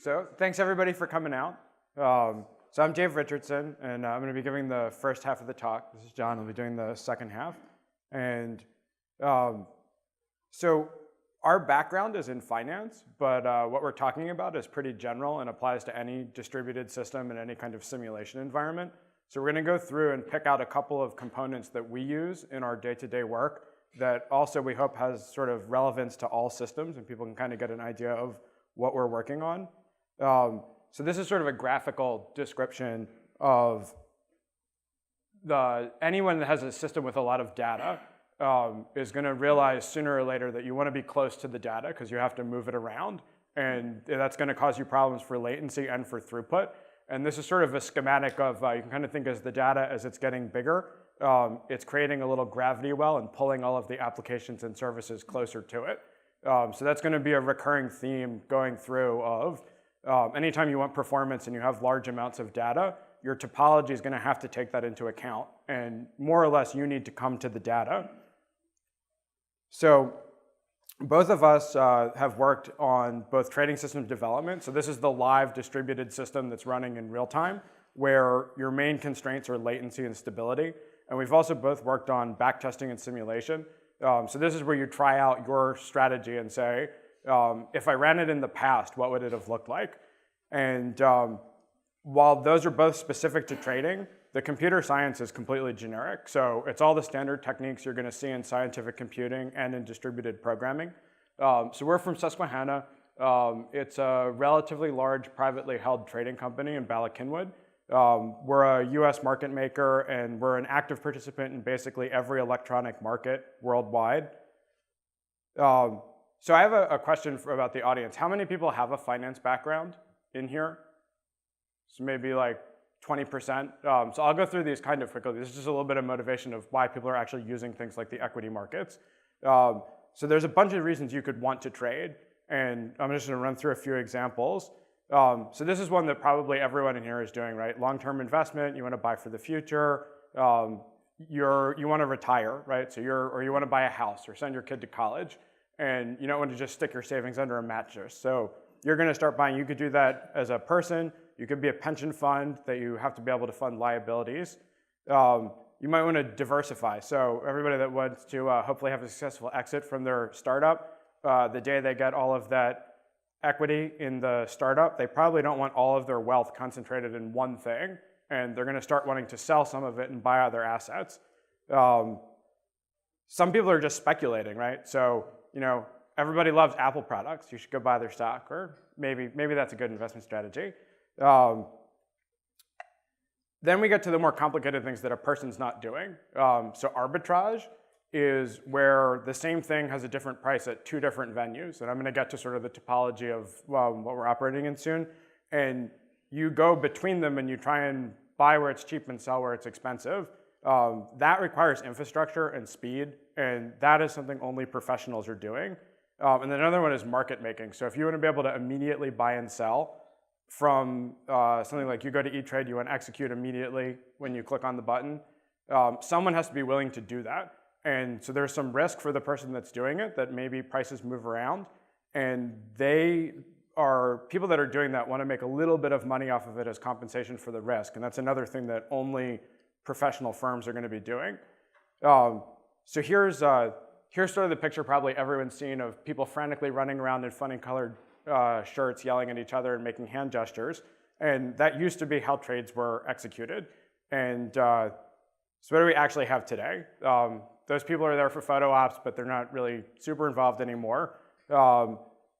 So thanks everybody for coming out. So I'm Dave Richardson, and I'm going to be giving the first half of the talk. This is John. I'll be doing the second half. And so our background is in finance, but what we're talking about is pretty general and applies to any distributed system in any kind of simulation environment. So we're going to go through and pick out a couple of components that we use in our day-to-day work that also we hope has sort of relevance to all systems, and people can kind of get an idea of what we're working on. So this is sort of a graphical description of anyone that has a system with a lot of data is going to realize sooner or later that you want to be close to the data because you have to move it around, and that's going to cause you problems for latency and for throughput. And this is sort of a schematic of, you can kind of think as the data as it's getting bigger, it's creating a little gravity well and pulling all of the applications and services closer to it. So that's going to be a recurring theme going through of anytime you want performance and you have large amounts of data, your topology is going to have to take that into account. And more or less, you need to come to the data. So both of us have worked on both trading systems development. So this is the live distributed system that's running in real time, where your main constraints are latency and stability. And we've also both worked on backtesting and simulation. So this is where you try out your strategy and say, if I ran it in the past, what would it have looked like? And while those are both specific to trading, the computer science is completely generic. So it's all the standard techniques you're going to see in scientific computing and in distributed programming. So we're from Susquehanna. It's a relatively large privately held trading company in Bala Cynwyd. We're a US market maker, and we're an active participant in basically every electronic market worldwide. So I have a question about the audience. How many people have a finance background in here? So maybe like 20%. So I'll go through these kind of quickly. This is just a little bit of motivation of why people are actually using things like the equity markets. So there's a bunch of reasons you could want to trade, and I'm just going to run through a few examples. So this is one that probably everyone in here is doing, right? Long-term investment, you want to buy for the future. You want to retire, right? So or you want to buy a house or send your kid to college, and you don't want to just stick your savings under a mattress. So you're going to start buying. You could do that as a person. You could be a pension fund that you have to be able to fund liabilities. You might want to diversify. So everybody that wants to hopefully have a successful exit from their startup, the day they get all of that equity in the startup, they probably don't want all of their wealth concentrated in one thing, and they're going to start wanting to sell some of it and buy other assets. Some people are just speculating, right? So everybody loves Apple products. You should go buy their stock, or maybe that's a good investment strategy. Then we get to the more complicated things that a person's not doing. So arbitrage is where the same thing has a different price at two different venues. And I'm going to get to sort of the topology of what we're operating in soon. And you go between them and you try and buy where it's cheap and sell where it's expensive. That requires infrastructure and speed, and that is something only professionals are doing. And then another one is market making. So if you want to be able to immediately buy and sell from something like you go to E-Trade, you want to execute immediately when you click on the button, someone has to be willing to do that. And so there's some risk for the person that's doing it, that maybe prices move around, and people that are doing that want to make a little bit of money off of it as compensation for the risk. And that's another thing that only professional firms are going to be doing. So here's sort of the picture probably everyone's seen of people frantically running around in funny colored shirts, yelling at each other and making hand gestures. And that used to be how trades were executed. And so what do we actually have today? Those people are there for photo ops, but they're not really super involved anymore.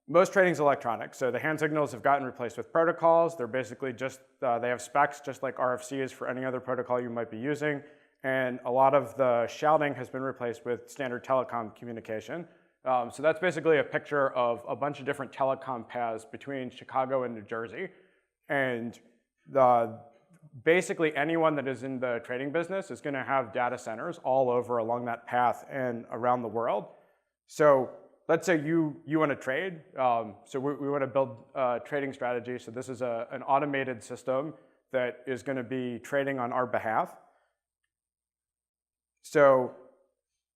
Most trading is electronic, so the hand signals have gotten replaced with protocols. They're basically just, they have specs just like RFC is for any other protocol you might be using. And a lot of the shouting has been replaced with standard telecom communication. So that's basically a picture of a bunch of different telecom paths between Chicago and New Jersey. And basically anyone that is in the trading business is going to have data centers all over along that path and around the world. So let's say you want to trade. So we want to build a trading strategy. So this is an automated system that is going to be trading on our behalf. So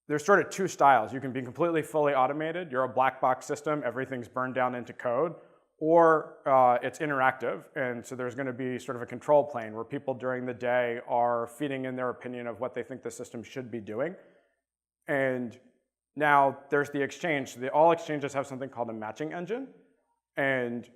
there's sort of two styles. You can be completely fully automated. You're a black box system. Everything's burned down into code. or it's interactive, and so there's going to be sort of a control plane where people during the day are feeding in their opinion of what they think the system should be doing. And now there's the exchange. All exchanges have something called a matching engine, and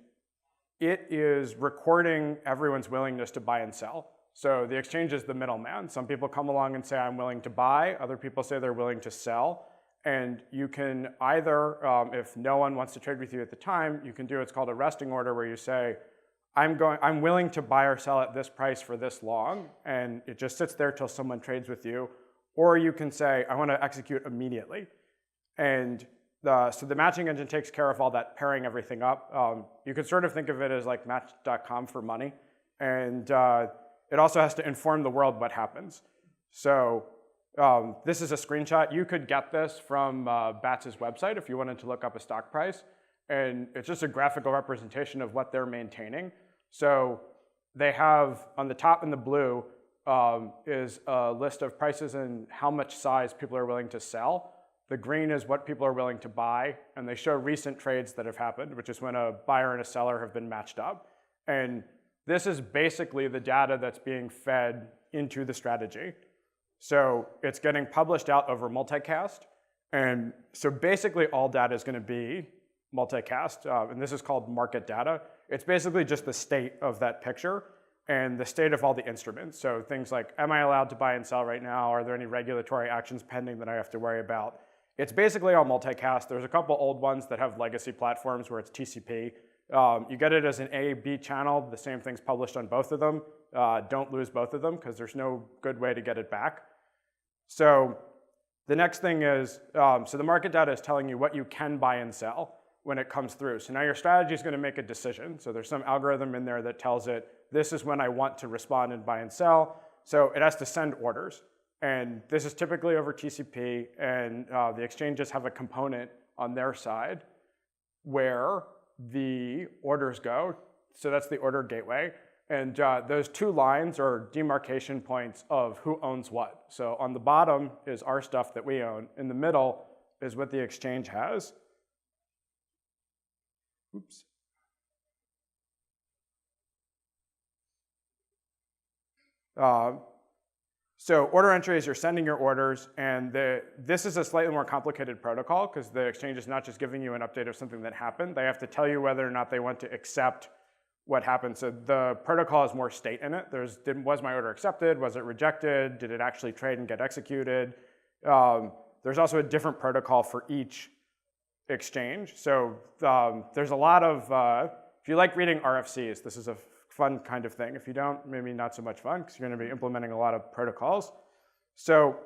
it is recording everyone's willingness to buy and sell. So the exchange is the middleman. Some people come along and say, I'm willing to buy. Other people say they're willing to sell. And you can either, if no one wants to trade with you at the time, you can do what's called a resting order where you say, I'm willing to buy or sell at this price for this long, and it just sits there till someone trades with you. Or you can say, I want to execute immediately. And so the matching engine takes care of all that pairing everything up. You could sort of think of it as like Match.com for money. And it also has to inform the world what happens. So this is a screenshot. You could get this from Batz's website if you wanted to look up a stock price. And it's just a graphical representation of what they're maintaining. So they have, on the top in the blue, is a list of prices and how much size people are willing to sell. The green is what people are willing to buy. And they show recent trades that have happened, which is when a buyer and a seller have been matched up. And this is basically the data that's being fed into the strategy. So it's getting published out over multicast. And so basically all data is going to be multicast. And this is called market data. It's basically just the state of that picture and the state of all the instruments. So things like, am I allowed to buy and sell right now? Are there any regulatory actions pending that I have to worry about? It's basically all multicast. There's a couple old ones that have legacy platforms where it's TCP. You get it as an A-B channel. The same thing's published on both of them. Don't lose both of them because there's no good way to get it back. So the next thing is, so the market data is telling you what you can buy and sell when it comes through. So now your strategy is going to make a decision. So there's some algorithm in there that tells it, this is when I want to respond and buy and sell. So it has to send orders. And this is typically over TCP. And the exchanges have a component on their side where the orders go. So that's the order gateway. And those two lines are demarcation points of who owns what. So on the bottom is our stuff that we own. In the middle is what the exchange has. Oops. So order entry is you're sending your orders, and this is a slightly more complicated protocol because the exchange is not just giving you an update of something that happened. They have to tell you whether or not they want to accept what happened. So the protocol has more state in it. Was my order accepted? Was it rejected? Did it actually trade and get executed? There's also a different protocol for each exchange. So there's a lot of, if you like reading RFCs, this is a fun kind of thing. If you don't, maybe not so much fun because you're going to be implementing a lot of protocols. So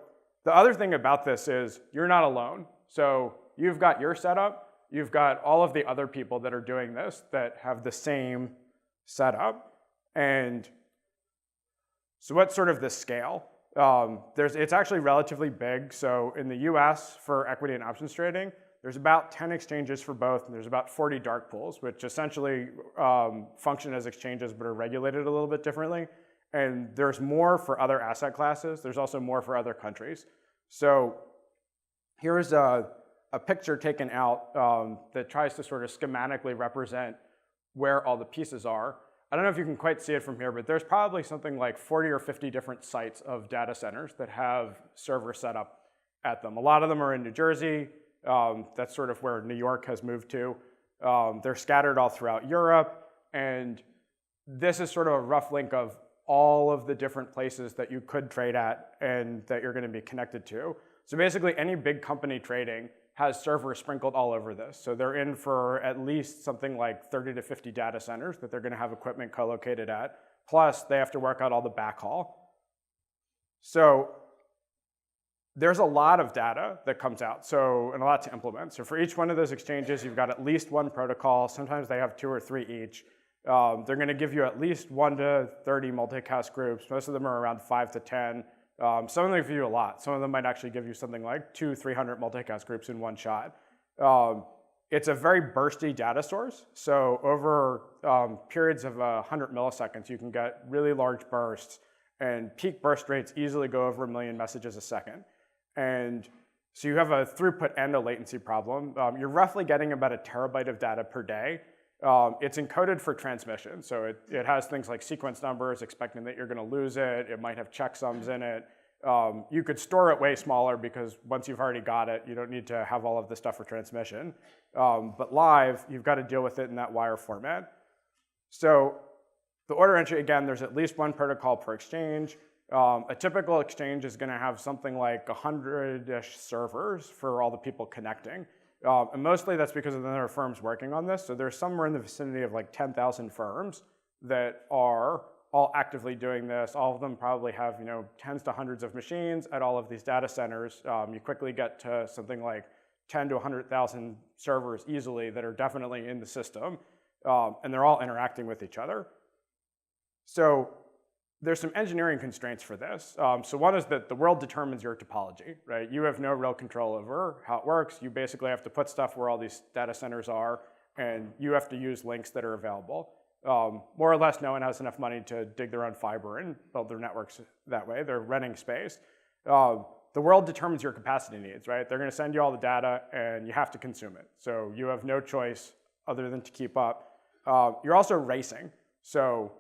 the other thing about this is you're not alone. So you've got your setup. You've got all of the other people that are doing this that have the same setup. And so what's sort of the scale? It's actually relatively big. So in the US for equity and options trading, there's about 10 exchanges for both, and there's about 40 dark pools, which essentially function as exchanges but are regulated a little bit differently. And there's more for other asset classes. There's also more for other countries. So here's a picture taken out that tries to sort of schematically represent where all the pieces are. I don't know if you can quite see it from here, but there's probably something like 40 or 50 different sites of data centers that have servers set up at them. A lot of them are in New Jersey. That's sort of where New York has moved to. They're scattered all throughout Europe. And this is sort of a rough link of all of the different places that you could trade at and that you're going to be connected to. So basically, any big company trading has servers sprinkled all over this. So they're in for at least something like 30 to 50 data centers that they're going to have equipment co-located at. Plus, they have to work out all the backhaul. So there's a lot of data that comes out, and a lot to implement. So for each one of those exchanges, you've got at least one protocol. Sometimes they have 2 or 3 each. They're going to give you at least 1 to 30 multicast groups. Most of them are around 5 to 10. Some of them give you a lot. Some of them might actually give you something like 200-300 multicast groups in one shot. It's a very bursty data source. So over periods of 100 milliseconds, you can get really large bursts. And peak burst rates easily go over 1 million messages a second. And so you have a throughput and a latency problem. You're roughly getting about 1 terabyte of data per day. It's encoded for transmission. So it has things like sequence numbers, expecting that you're going to lose it. It might have checksums in it. You could store it way smaller because once you've already got it, you don't need to have all of the stuff for transmission. But live, you've got to deal with it in that wire format. So the order entry, again, there's at least one protocol per exchange. A typical exchange is going to have something like 100-ish servers for all the people connecting. And mostly that's because of the number of firms working on this. So there's somewhere in the vicinity of like 10,000 firms that are all actively doing this. All of them probably have tens to hundreds of machines at all of these data centers. You quickly get to something like 10 to 100,000 servers easily that are definitely in the system. And they're all interacting with each other. So there's some engineering constraints for this. So one is that the world determines your topology, right? You have no real control over how it works. You basically have to put stuff where all these data centers are, and you have to use links that are available. More or less, no one has enough money to dig their own fiber and build their networks that way. They're renting space. The world determines your capacity needs, right? They're going to send you all the data, and you have to consume it. So you have no choice other than to keep up. You're also racing. So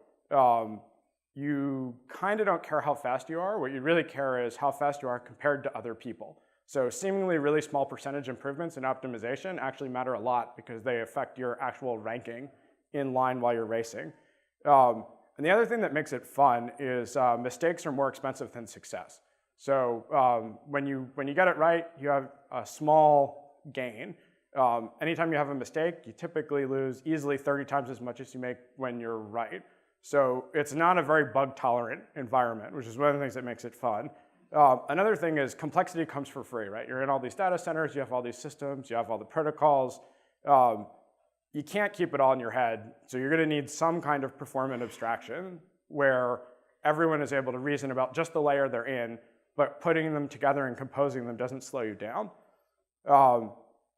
you kind of don't care how fast you are. What you really care is how fast you are compared to other people. So seemingly really small percentage improvements in optimization actually matter a lot because they affect your actual ranking in line while you're racing. And the other thing that makes it fun is mistakes are more expensive than success. So when you get it right, you have a small gain. Anytime you have a mistake, you typically lose easily 30 times as much as you make when you're right. So it's not a very bug-tolerant environment, which is one of the things that makes it fun. Another thing is complexity comes for free, right? You're in all these data centers, you have all these systems, you have all the protocols. You can't keep it all in your head, so you're going to need some kind of performant abstraction where everyone is able to reason about just the layer they're in, but putting them together and composing them doesn't slow you down.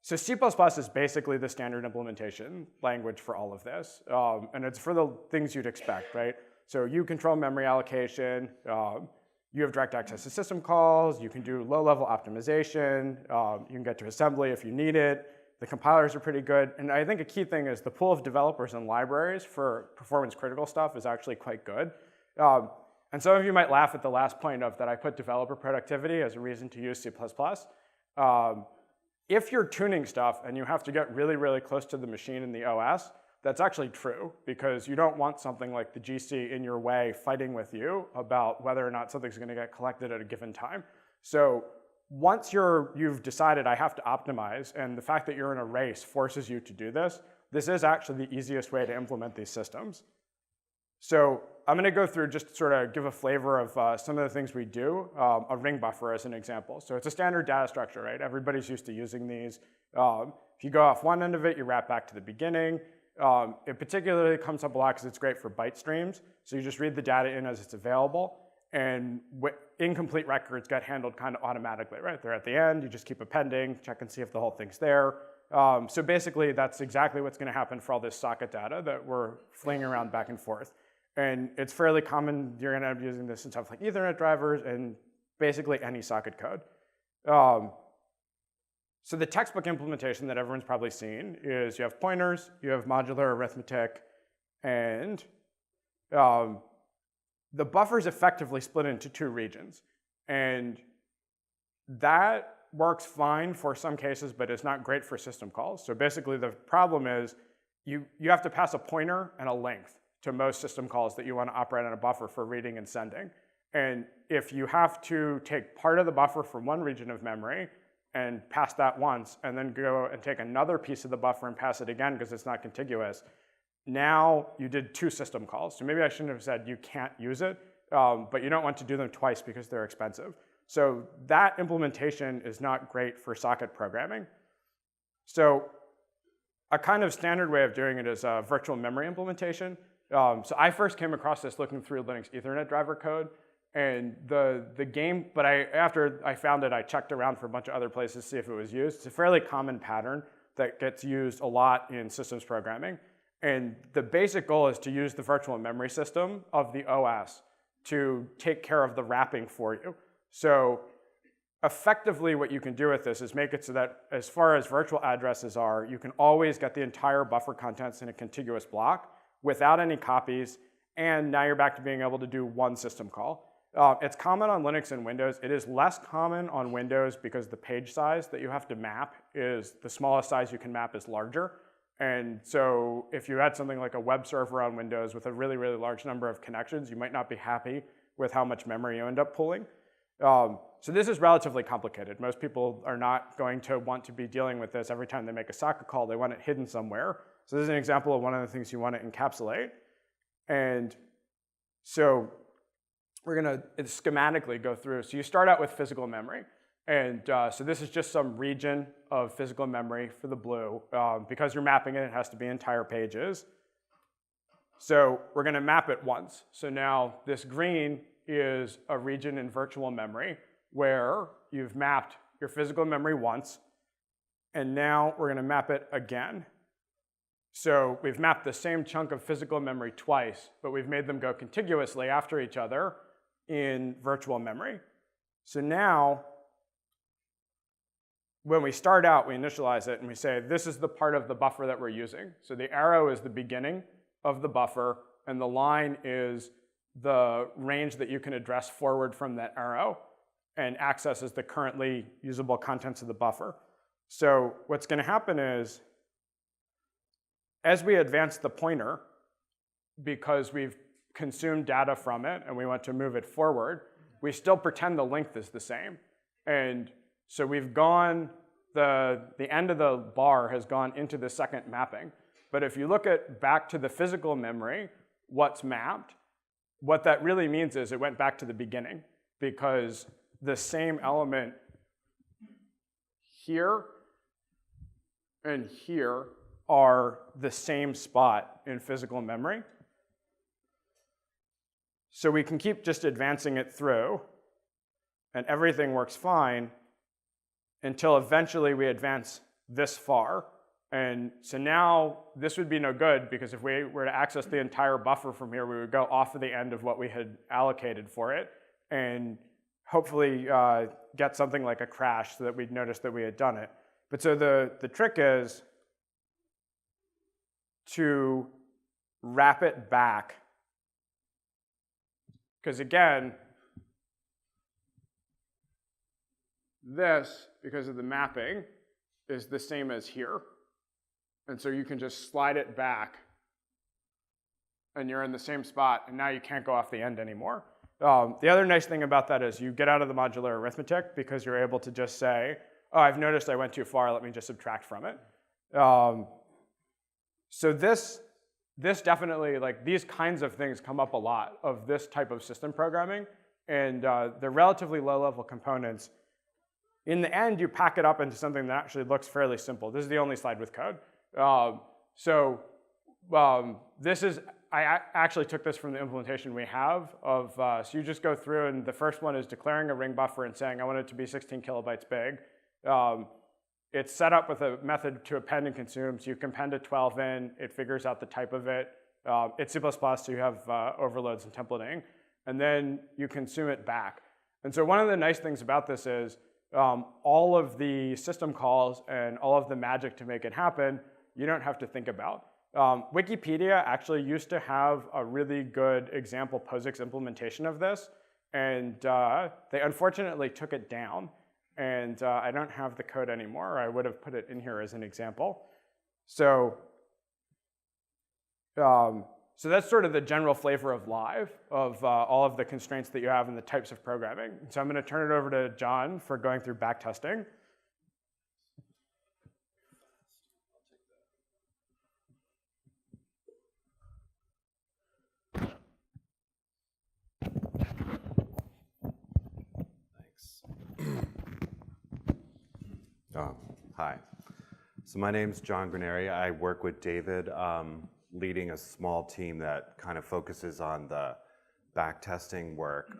So C++ is basically the standard implementation language for all of this, and it's for the things you'd expect, right? So you control memory allocation, you have direct access to system calls, you can do low-level optimization, you can get to assembly if you need it, the compilers are pretty good, and I think a key thing is the pool of developers and libraries for performance-critical stuff is actually quite good. And some of you might laugh at the last point of that I put developer productivity as a reason to use C++. If you're tuning stuff and you have to get really, really close to the machine in the OS, that's actually true because you don't want something like the GC in your way fighting with you about whether or not something's going to get collected at a given time. So once you've decided I have to optimize, and the fact that you're in a race forces you to do this, this is actually the easiest way to implement these systems. So I'm going to go through just to sort of give a flavor of some of the things we do. A ring buffer as an example. So it's a standard data structure, right? Everybody's used to using these. If you go off one end of it, you wrap back to the beginning. It particularly comes up a lot because it's great for byte streams. So you just read the data in as it's available. And incomplete records get handled kind of automatically, right? They're at the end. You just keep appending, check and see if the whole thing's there. So basically, that's exactly what's going to happen for all this socket data that we're flinging around back and forth. And it's fairly common. You're going to end up using this in stuff like Ethernet drivers and basically any socket code. So the textbook implementation that everyone's probably seen is you have pointers, you have modular arithmetic, and the buffer is effectively split into two regions. And that works fine for some cases, but it's not great for system calls. So basically, the problem is you have to pass a pointer and a length to most system calls that you want to operate on a buffer for reading and sending. And if you have to take part of the buffer from one region of memory and pass that once, and then go and take another piece of the buffer and pass it again because it's not contiguous, now you did two system calls. So maybe I shouldn't have said you can't use it, but you don't want to do them twice because they're expensive. So that implementation is not great for socket programming. So a kind of standard way of doing it is a virtual memory implementation. So I first came across this looking through Linux Ethernet driver code, and the game, but after I found it, I checked around for a bunch of other places to see if it was used. It's a fairly common pattern that gets used a lot in systems programming. And the basic goal is to use the virtual memory system of the OS to take care of the wrapping for you. So effectively, what you can do with this is make it so that as far as virtual addresses are, you can always get the entire buffer contents in a contiguous block without any copies, and now you're back to being able to do one system call. It's common on Linux and Windows. It is less common on Windows because the page size that you have to map is the smallest size you can map is larger. And so if you had something like a web server on Windows with a really, really large number of connections, you might not be happy with how much memory you end up pulling. So this is relatively complicated. Most people are not going to want to be dealing with this every time they make a socket call. They want it hidden somewhere. So this is an example of one of the things you want to encapsulate. And so we're going to schematically go through. So you start out with physical memory. And so this is just some region of physical memory for the blue. Because you're mapping it, it has to be entire pages. So we're going to map it once. So now this green is a region in virtual memory where you've mapped your physical memory once. And now we're going to map it again. So we've mapped the same chunk of physical memory twice, but we've made them go contiguously after each other in virtual memory. So now, when we start out, we initialize it, and we say, this is the part of the buffer that we're using. So the arrow is the beginning of the buffer, and the line is the range that you can address forward from that arrow and accesses the currently usable contents of the buffer. So what's going to happen is, as we advance the pointer, because we've consumed data from it and we want to move it forward, we still pretend the length is the same. And so we've gone, the end of the bar has gone into the second mapping. But if you look at back to the physical memory, what's mapped, what that really means is it went back to the beginning, because the same element here and here are the same spot in physical memory. So we can keep just advancing it through, and everything works fine until eventually we advance this far. And so now this would be no good, because if we were to access the entire buffer from here, we would go off of the end of what we had allocated for it and hopefully get something like a crash so that we'd notice that we had done it. But so the trick is to wrap it back, because again, this, because of the mapping, is the same as here. And so you can just slide it back, and you're in the same spot, and now you can't go off the end anymore. The other nice thing about that is you get out of the modular arithmetic, because you're able to just say, oh, I've noticed I went too far, let me just subtract from it. So this definitely, like, these kinds of things come up a lot of this type of system programming, and they're relatively low-level components. In the end, you pack it up into something that actually looks fairly simple. This is the only slide with code. This is, I actually took this from the implementation we have of, so you just go through, and the first one is declaring a ring buffer and saying, I want it to be 16 kilobytes big. It's set up with a method to append and consume, so you can append a 12 in, it figures out the type of it. It's C++, so you have overloads and templating, and then you consume it back. And so one of the nice things about this is all of the system calls and all of the magic to make it happen, you don't have to think about. Wikipedia actually used to have a really good example POSIX implementation of this, and they unfortunately took it down. And I don't have the code anymore. I would have put it in here as an example. So, so that's sort of the general flavor of live, of all of the constraints that you have and the types of programming. So I'm going to turn it over to John for going through backtesting. Hi. So my name's John Granieri. I work with David, leading a small team that kind of focuses on the backtesting work.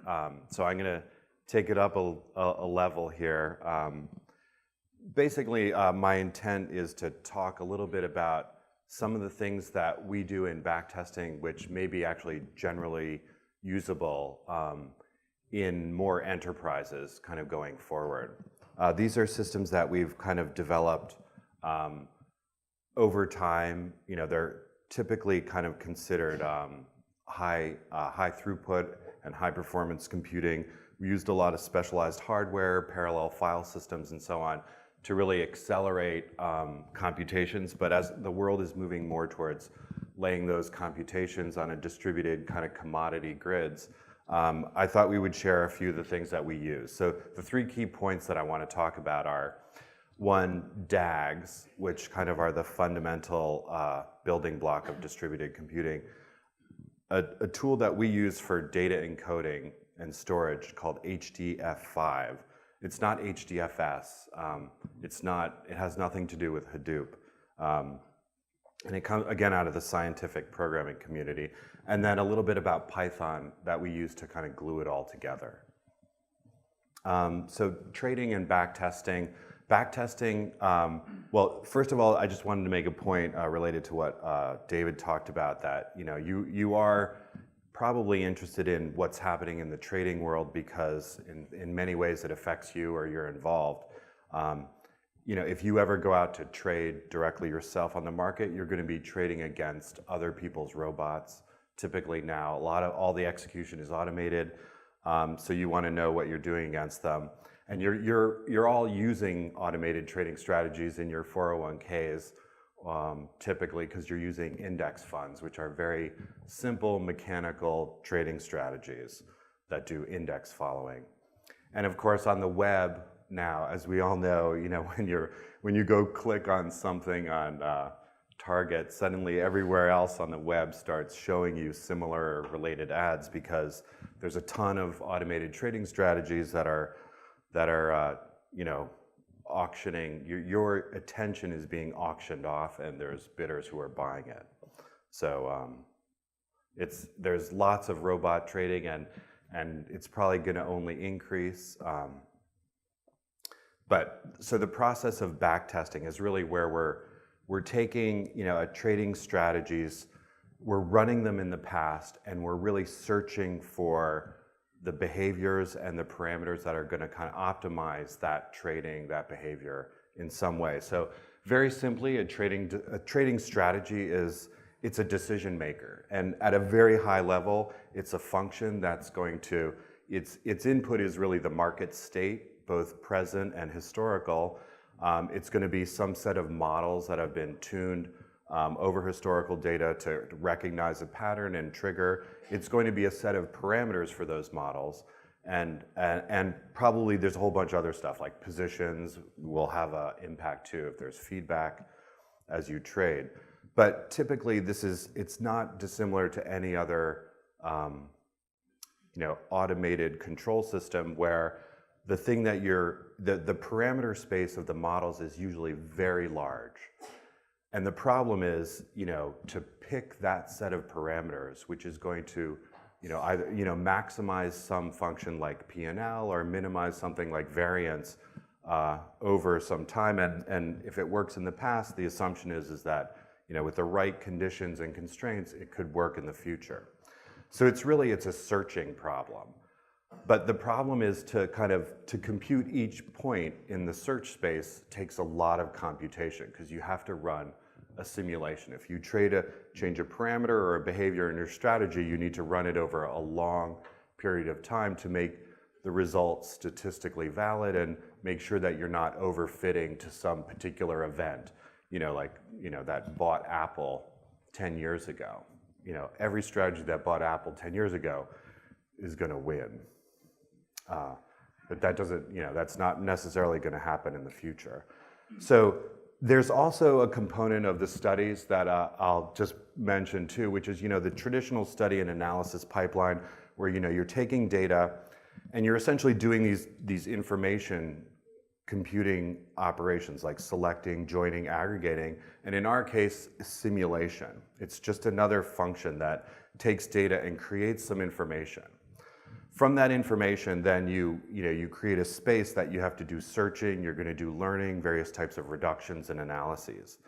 So I'm going to take it up a level here. Basically, my intent is to talk a little bit about some of the things that we do in backtesting, which may be actually generally usable in more enterprises kind of going forward. These are systems that we've kind of developed over time. You know, they're typically kind of considered high throughput and high performance computing. We used a lot of specialized hardware, parallel file systems, and so on to really accelerate computations. But as the world is moving more towards laying those computations on a distributed kind of commodity grids, I thought we would share a few of the things that we use. So the three key points that I want to talk about are, one, DAGS, which kind of are the fundamental building block of distributed computing. A tool that we use for data encoding and storage called HDF5. It's not HDFS. It has nothing to do with Hadoop. And it comes, again, out of the scientific programming community. And then a little bit about Python that we use to kind of glue it all together. So trading and backtesting. Backtesting, well, first of all, I just wanted to make a point related to what David talked about, that you are probably interested in what's happening in the trading world because in many ways it affects you or you're involved. If you ever go out to trade directly yourself on the market, you're going to be trading against other people's robots. Typically now, all the execution is automated, so you want to know what you're doing against them. And you're all using automated trading strategies in your 401ks, typically because you're using index funds, which are very simple mechanical trading strategies that do index following. And of course, on the web now, as we all know, when you go click on something on Target, suddenly everywhere else on the web starts showing you similar or related ads because there's a ton of automated trading strategies that are auctioning. Your attention is being auctioned off, and there's bidders who are buying it. So there's lots of robot trading, and it's probably going to only increase. So the process of backtesting is really where we're taking trading strategies, we're running them in the past, and we're really searching for the behaviors and the parameters that are going to kind of optimize that trading, that behavior in some way. So very simply, a trading strategy it's a decision maker, and at a very high level, it's a function that's going to its input is really the market state, both present and historical. It's going to be some set of models that have been tuned over historical data to recognize a pattern and trigger. It's going to be a set of parameters for those models, and probably there's a whole bunch of other stuff like positions will have an impact too if there's feedback as you trade. But typically it's not dissimilar to any other automated control system where the thing that the parameter space of the models is usually very large. And the problem is, to pick that set of parameters, which is going to, either, maximize some function like P&L or minimize something like variance over some time. And if it works in the past, the assumption is that, with the right conditions and constraints, it could work in the future. So it's a searching problem. But the problem is to compute each point in the search space takes a lot of computation because you have to run a simulation. If you change a parameter or a behavior in your strategy, you need to run it over a long period of time to make the results statistically valid and make sure that you're not overfitting to some particular event. That bought Apple 10 years ago. Every strategy that bought Apple 10 years ago is going to win. But that doesn't, that's not necessarily going to happen in the future. So there's also a component of the studies that I'll just mention too, which is, the traditional study and analysis pipeline where, you're taking data and you're essentially doing these information computing operations like selecting, joining, aggregating, and in our case, simulation. It's just another function that takes data and creates some information. From that information, then you create a space that you have to do searching, you're going to do learning, various types of reductions and analyses.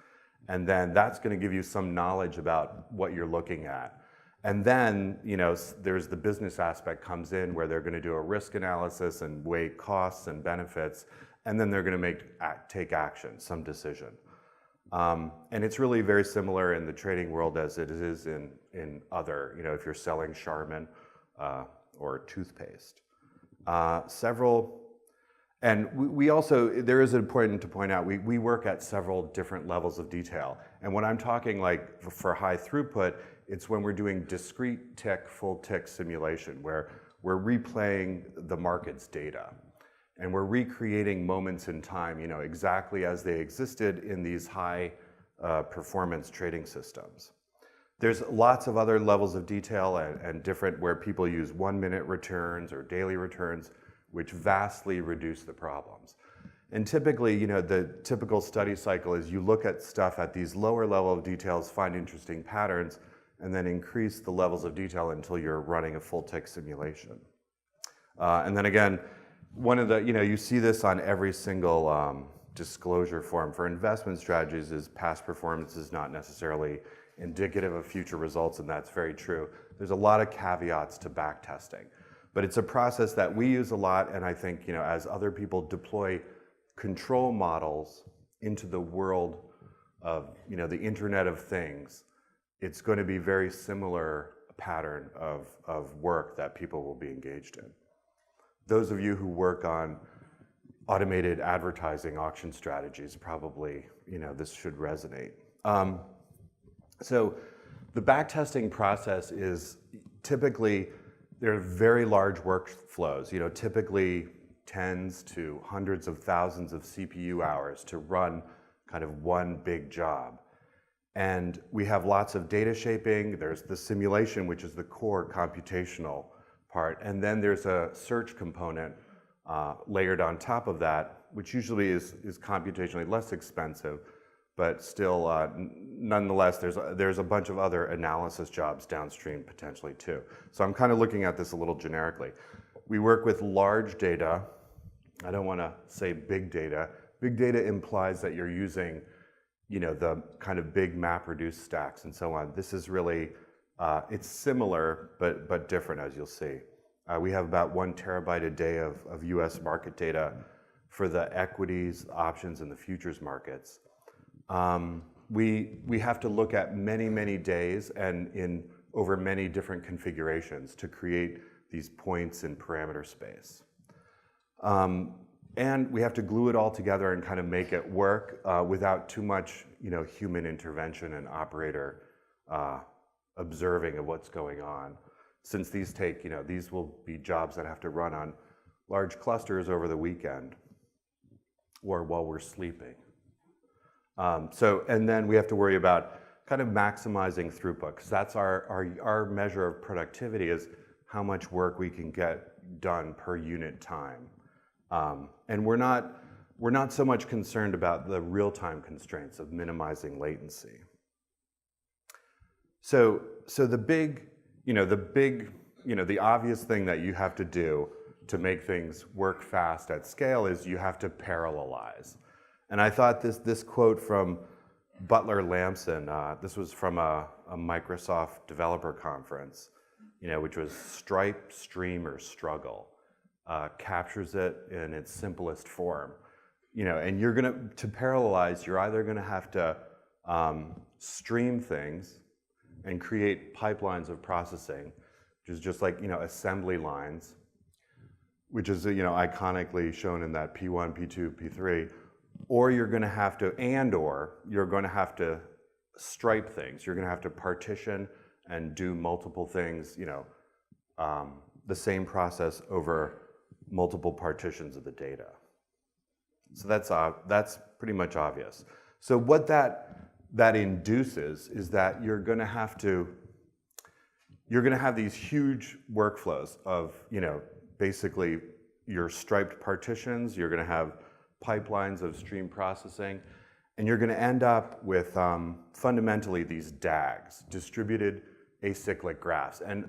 And then that's going to give you some knowledge about what you're looking at. And then, there's the business aspect comes in where they're going to do a risk analysis and weigh costs and benefits, and then they're going to take action, some decision. And it's really very similar in the trading world as it is in other, if you're selling Charmin or toothpaste. And we also, there is important to point out, we work at several different levels of detail. And when I'm talking like for high throughput, it's when we're doing discrete tick, full tick simulation, where we're replaying the market's data. And we're recreating moments in time, exactly as they existed in these high performance trading systems. There's lots of other levels of detail and different where people use 1-minute returns or daily returns, which vastly reduce the problems. And typically, the typical study cycle is you look at stuff at these lower level of details, find interesting patterns, and then increase the levels of detail until you're running a full tick simulation. And then again, one of the, you see this on every single disclosure form for investment strategies is past performance is not necessarily indicative of future results, and that's very true. There's a lot of caveats to backtesting. But it's a process that we use a lot, and I think, as other people deploy control models into the world of, the Internet of Things, it's going to be very similar pattern of work that people will be engaged in. Those of you who work on automated advertising auction strategies, probably, this should resonate. So the backtesting process is typically, there are very large workflows, typically tens to hundreds of thousands of CPU hours to run kind of one big job. And we have lots of data shaping. There's the simulation, which is the core computational part. And then there's a search component layered on top of that, which usually is computationally less expensive, but still, nonetheless, there's a bunch of other analysis jobs downstream potentially too. So I'm kind of looking at this a little generically. We work with large data. I don't want to say big data. Big data implies that you're using, the kind of big MapReduce stacks and so on. This is really, it's similar, but different, as you'll see. We have about 1 terabyte a day of US market data for the equities, options, and the futures markets. We have to look at many days and over many different configurations to create these points in parameter space. And we have to glue it all together and kind of make it work without too much, human intervention and operator observing of what's going on. Since these take, these will be jobs that have to run on large clusters over the weekend or while we're sleeping. And then we have to worry about kind of maximizing throughput, because that's our measure of productivity is how much work we can get done per unit time. And we're not so much concerned about the real-time constraints of minimizing latency. So the obvious thing that you have to do to make things work fast at scale is you have to parallelize. And I thought this quote from Butler Lamson, this was from a Microsoft developer conference, which was stripe, stream, or struggle, captures it in its simplest form. And you're to parallelize, you're either gonna have to stream things and create pipelines of processing, which is just like, assembly lines, which is, iconically shown in that P1, P2, P3, or you're going to have to, you're going to have to stripe things. You're going to have to partition and do multiple things, the same process over multiple partitions of the data. So that's pretty much obvious. So what that induces is that you're going to have these huge workflows of, basically your striped partitions. You're going to have pipelines of stream processing, and you're going to end up with fundamentally these DAGs, distributed acyclic graphs. And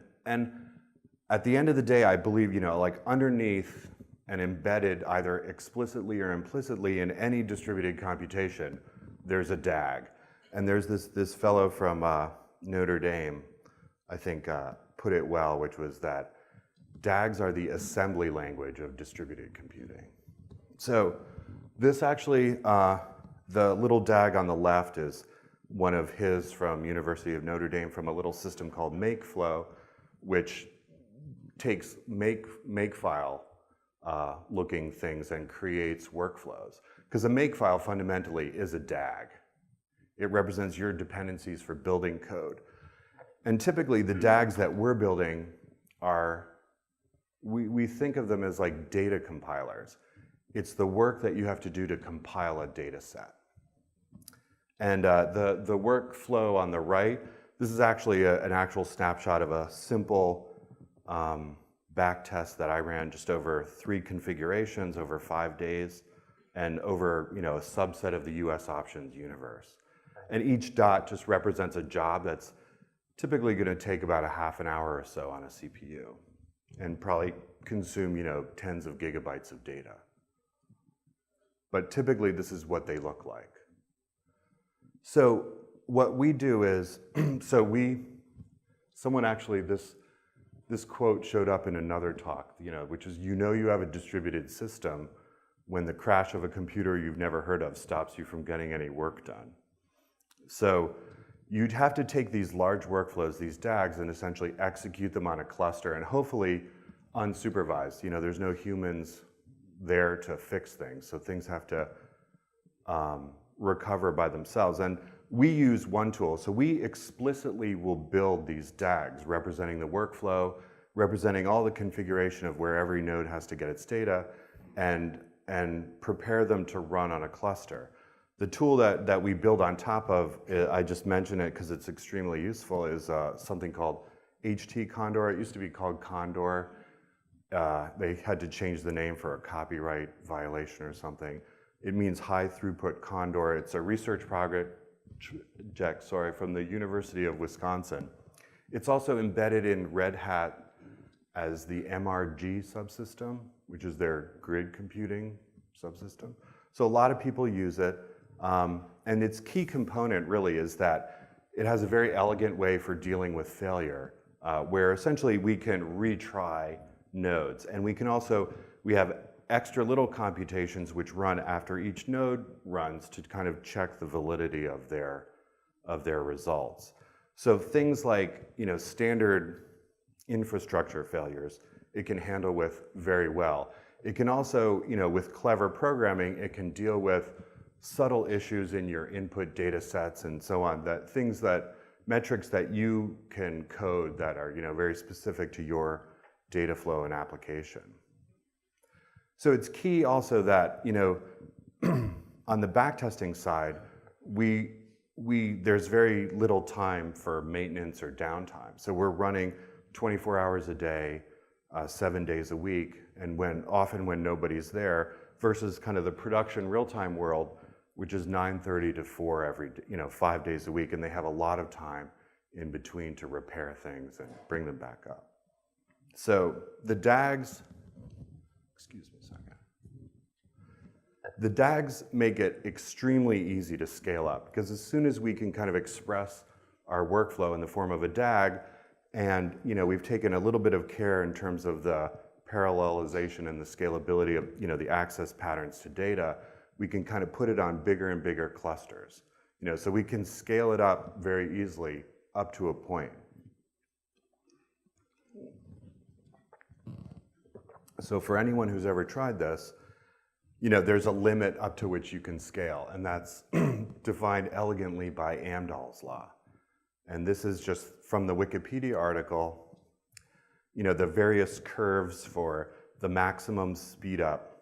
at the end of the day, I believe, like underneath and embedded either explicitly or implicitly in any distributed computation, there's a DAG. And there's this fellow from Notre Dame, I think, put it well, which was that DAGs are the assembly language of distributed computing. So this actually, the little DAG on the left is one of his from University of Notre Dame from a little system called Makeflow, which takes makefile looking things and creates workflows. Because a makefile fundamentally is a DAG. It represents your dependencies for building code. And typically the DAGs that we're building are, we think of them as like data compilers. It's the work that you have to do to compile a data set. And the workflow on the right, this is actually an actual snapshot of a simple backtest that I ran just over 3 configurations over 5 days and over a subset of the US options universe. And each dot just represents a job that's typically going to take about a half an hour or so on a CPU and probably consume tens of gigabytes of data. But typically this is what they look like. So what we do is, someone actually, this quote showed up in another talk, which is, you have a distributed system when the crash of a computer you've never heard of stops you from getting any work done. So you'd have to take these large workflows, these DAGs, and essentially execute them on a cluster and hopefully unsupervised. There's no humans there to fix things, so things have to recover by themselves. And we use one tool, so we explicitly will build these DAGs representing the workflow, representing all the configuration of where every node has to get its data, and prepare them to run on a cluster. The tool that we build on top of, I just mention it because it's extremely useful, is something called HT Condor. It used to be called Condor. They had to change the name for a copyright violation or something. It means high throughput Condor. It's a research project from the University of Wisconsin. It's also embedded in Red Hat as the MRG subsystem, which is their grid computing subsystem. So a lot of people use it. And its key component really is that it has a very elegant way for dealing with failure, where essentially we can retry nodes. And we have extra little computations which run after each node runs to kind of check the validity of their results. So things like standard infrastructure failures, it can handle with very well. It can also, with clever programming, it can deal with subtle issues in your input data sets and so on, metrics that you can code that are very specific to your data flow and application. So it's key also that on the backtesting side, there's very little time for maintenance or downtime. So we're running 24 hours a day, 7 days a week, and often when nobody's there, versus kind of the production real-time world, which is 9:30 to 4 every day, 5 days a week, and they have a lot of time in between to repair things and bring them back up. So the DAGs, excuse me a second. The DAGs make it extremely easy to scale up, because as soon as we can kind of express our workflow in the form of a DAG, and we've taken a little bit of care in terms of the parallelization and the scalability of the access patterns to data, we can kind of put it on bigger and bigger clusters. So we can scale it up very easily up to a point. So for anyone who's ever tried this, there's a limit up to which you can scale, and that's defined elegantly by Amdahl's law. And this is just from the Wikipedia article, the various curves for the maximum speed up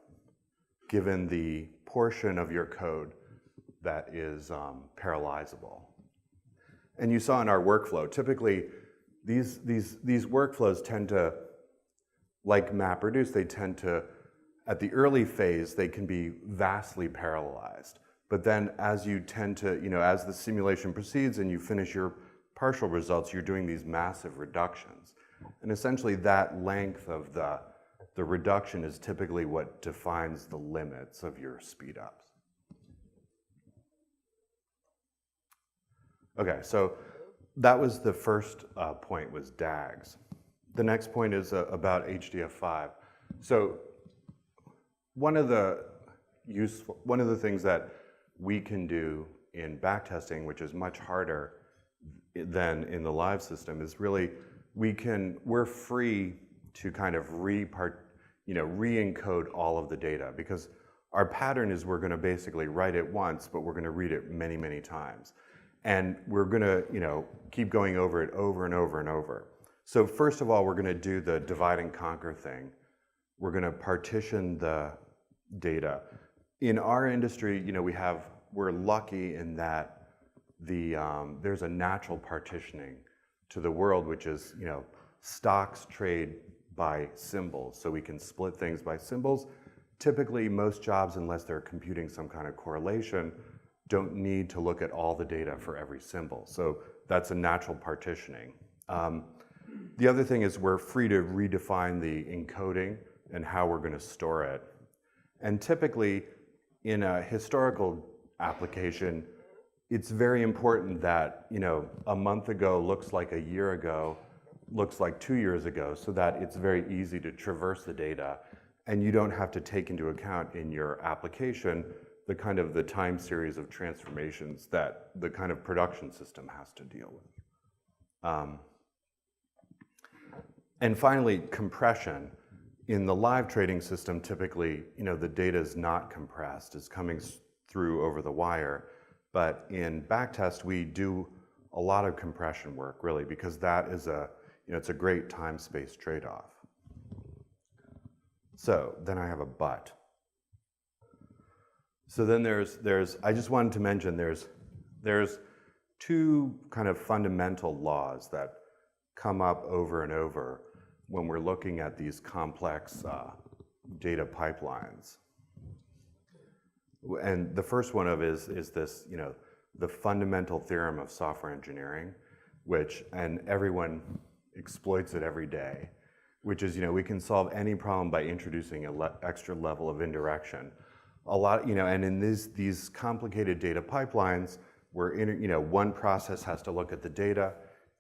given the portion of your code that is parallelizable. And you saw in our workflow, typically these workflows tend to, like MapReduce, they tend to, at the early phase, they can be vastly parallelized. But then as you tend to, as the simulation proceeds and you finish your partial results, you're doing these massive reductions. And essentially that length of the reduction is typically what defines the limits of your speed ups. Okay, so that was the first point, was DAGS. The next point is about HDF5. So one of the things that we can do in backtesting, which is much harder than in the live system, is really we're free to kind of re-encode all of the data, because our pattern is we're going to basically write it once, but we're going to read it many, many times. And we're going to keep going over it over and over and over. So first of all, we're going to do the divide and conquer thing. We're going to partition the data. In our industry, we're lucky in that there's a natural partitioning to the world, which is, stocks trade by symbols. So we can split things by symbols. Typically, most jobs, unless they're computing some kind of correlation, don't need to look at all the data for every symbol. So that's a natural partitioning. The other thing is we're free to redefine the encoding and how we're going to store it. And typically, in a historical application, it's very important that a month ago looks like a year ago, looks like 2 years ago, so that it's very easy to traverse the data, and you don't have to take into account in your application the kind of the time series of transformations that the kind of production system has to deal with. And finally, compression. In the live trading system, typically, the data is not compressed, it's coming through over the wire. But in backtest, we do a lot of compression work, really, because that is it's a great time-space trade-off. So then I have a but. So then I just wanted to mention there's two kind of fundamental laws that come up over and over when we're looking at these complex data pipelines. And the first one is this, the fundamental theorem of software engineering, and everyone exploits it every day, which is, we can solve any problem by introducing an extra level of indirection. And in these complicated data pipelines, where one process has to look at the data,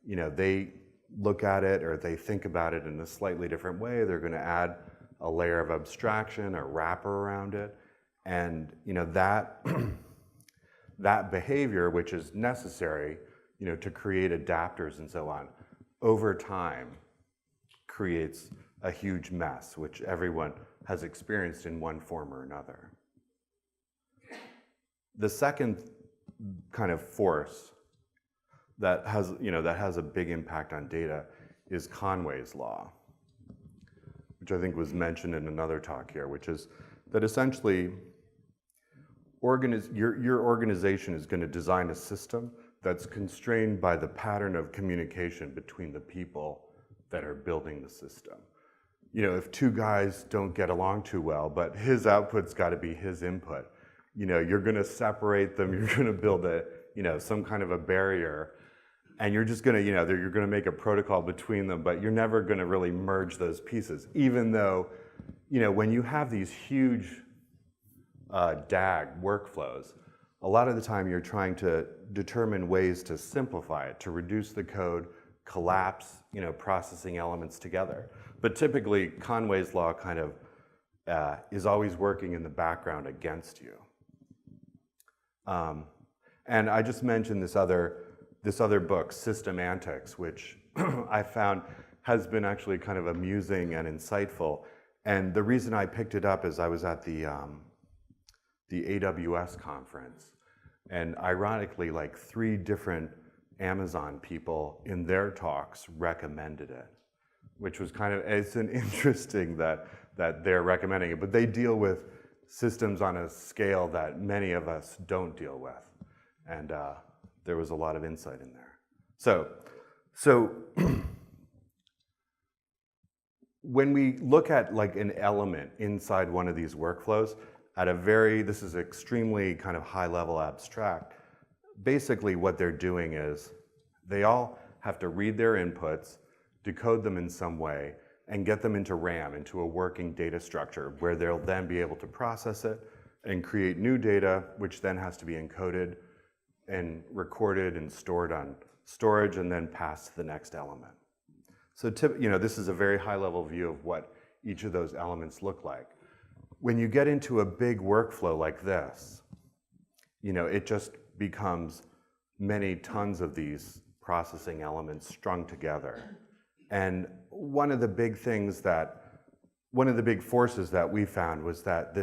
they look at it or they think about it in a slightly different way. They're going to add a layer of abstraction or wrapper around it, and that that behavior, which is necessary, to create adapters and so on, over time creates a huge mess, which everyone has experienced in one form or another. The second kind of force that has a big impact on data is Conway's law, which I think was mentioned in another talk here, which is that essentially your organization is going to design a system that's constrained by the pattern of communication between the people that are building the system. If two guys don't get along too well, but his output's got to be his input, you're going to separate them, you're going to build some kind of a barrier, and you're just going to, you're going to make a protocol between them, but you're never going to really merge those pieces, even though, when you have these huge DAG workflows, a lot of the time you're trying to determine ways to simplify it, to reduce the code, collapse, processing elements together. But typically, Conway's law kind of is always working in the background against you. And I just mentioned this other book, System Antics, which I found has been actually kind of amusing and insightful. And the reason I picked it up is I was at the AWS conference, and ironically, like 3 different Amazon people in their talks recommended it, which was it's an interesting that they're recommending it, but they deal with systems on a scale that many of us don't deal with, and there was a lot of insight in there. So when we look at like an element inside one of these workflows, this is extremely kind of high level abstract, basically what they're doing is they all have to read their inputs, decode them in some way, and get them into RAM, into a working data structure, where they'll then be able to process it and create new data, which then has to be encoded and recorded and stored on storage, and then pass to the next element. So this is a very high-level view of what each of those elements look like. When you get into a big workflow like this, it just becomes many tons of these processing elements strung together. And one of the big forces that we found was that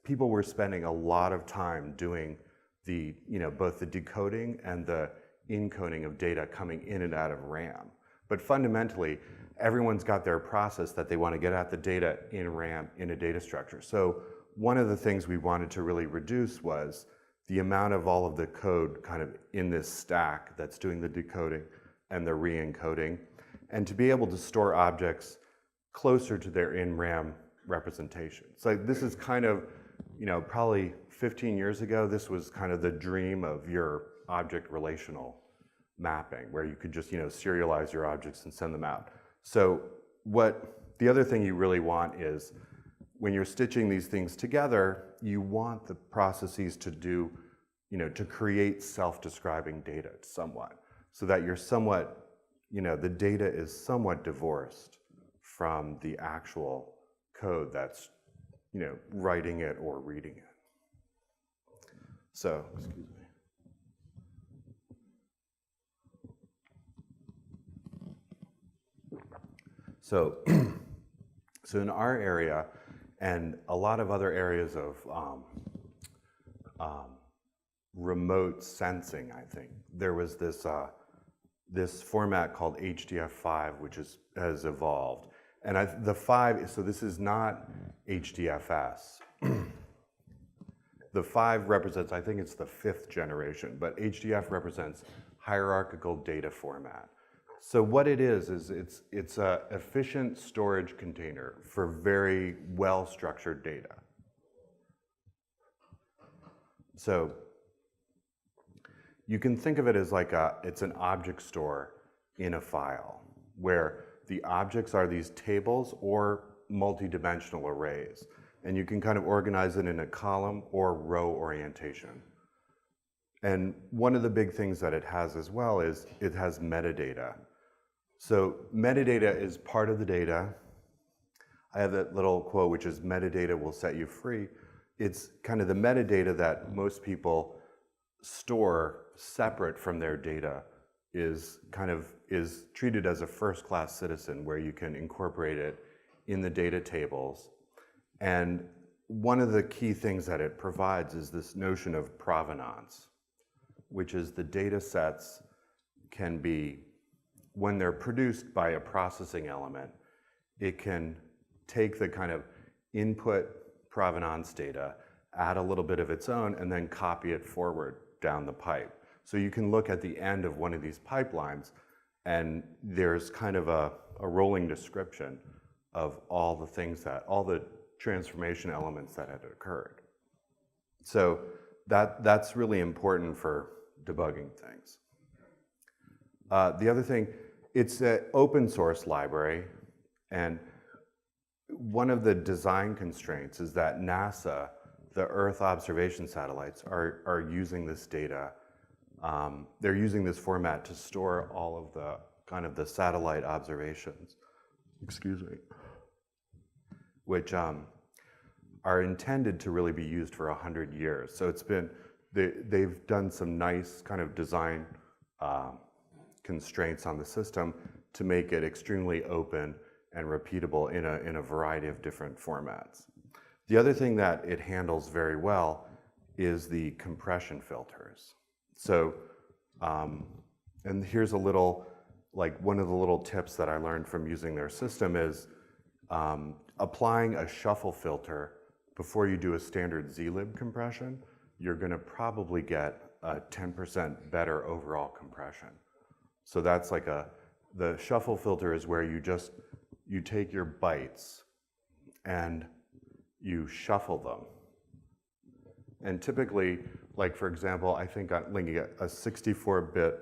people were spending a lot of time doing both the decoding and the encoding of data coming in and out of RAM. But fundamentally, everyone's got their process that they want to get at the data in RAM in a data structure. So one of the things we wanted to really reduce was the amount of all of the code kind of in this stack that's doing the decoding and the re-encoding, and to be able to store objects closer to their in-RAM representation. So this is kind of, probably 15 years ago, this was kind of the dream of your object relational mapping, where you could just, serialize your objects and send them out. So the other thing you really want is, when you're stitching these things together, you want the processes to do, to create self-describing data somewhat, so that you're somewhat, the data is somewhat divorced from the actual code that's, writing it or reading it. So, excuse me. So in our area, and a lot of other areas of remote sensing, I think, there was this format called HDF5, which has evolved. And the 5, so this is not HDFS. The 5 represents, I think it's the 5th generation, but HDF represents hierarchical data format. So what it is it's an efficient storage container for very well-structured data. So you can think of it as like it's an object store in a file, where the objects are these tables or multi-dimensional arrays. And you can kind of organize it in a column or row orientation. And one of the big things that it has as well is it has metadata. So metadata is part of the data. I have that little quote, which is metadata will set you free. It's kind of the metadata that most people store separate from their data is treated as a first-class citizen, where you can incorporate it in the data tables. And one of the key things that it provides is this notion of provenance, which is the data sets can be, when they're produced by a processing element, it can take the kind of input provenance data, add a little bit of its own, and then copy it forward down the pipe. So you can look at the end of one of these pipelines, and there's kind of a rolling description of all the transformation elements that had occurred. So that's really important for debugging things. The other thing, it's an open source library, and one of the design constraints is that NASA, the Earth observation satellites, are using this data. They're using this format to store all of the kind of the satellite observations, which are intended to really be used for 100 years. So they've done some nice kind of design constraints on the system to make it extremely open and repeatable in a variety of different formats. The other thing that it handles very well is the compression filters. So, and here's a little, one of the little tips that I learned from using their system is applying a shuffle filter before you do a standard zlib compression, you're gonna probably get a 10% better overall compression. So that's the shuffle filter is where you take your bytes and you shuffle them. And typically, for example, I think I'm linking a 64-bit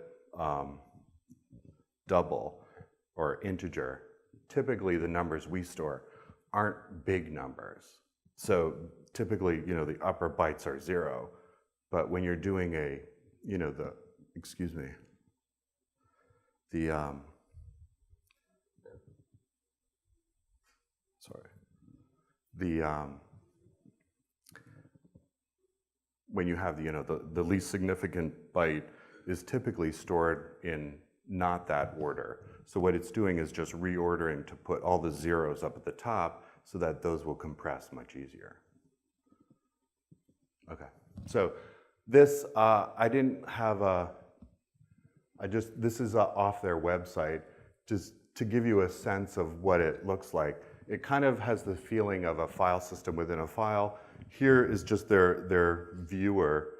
double or integer, typically the numbers we store aren't big numbers. So typically, the upper bytes are 0, but when you're doing the sorry, the when you have the least significant byte is typically stored in not that order. So what it's doing is just reordering to put all the zeros up at the top so that those will compress much easier. Okay, so this, I didn't have a, this is off their website, just to give you a sense of what it looks like. It kind of has the feeling of a file system within a file. Here is just their viewer,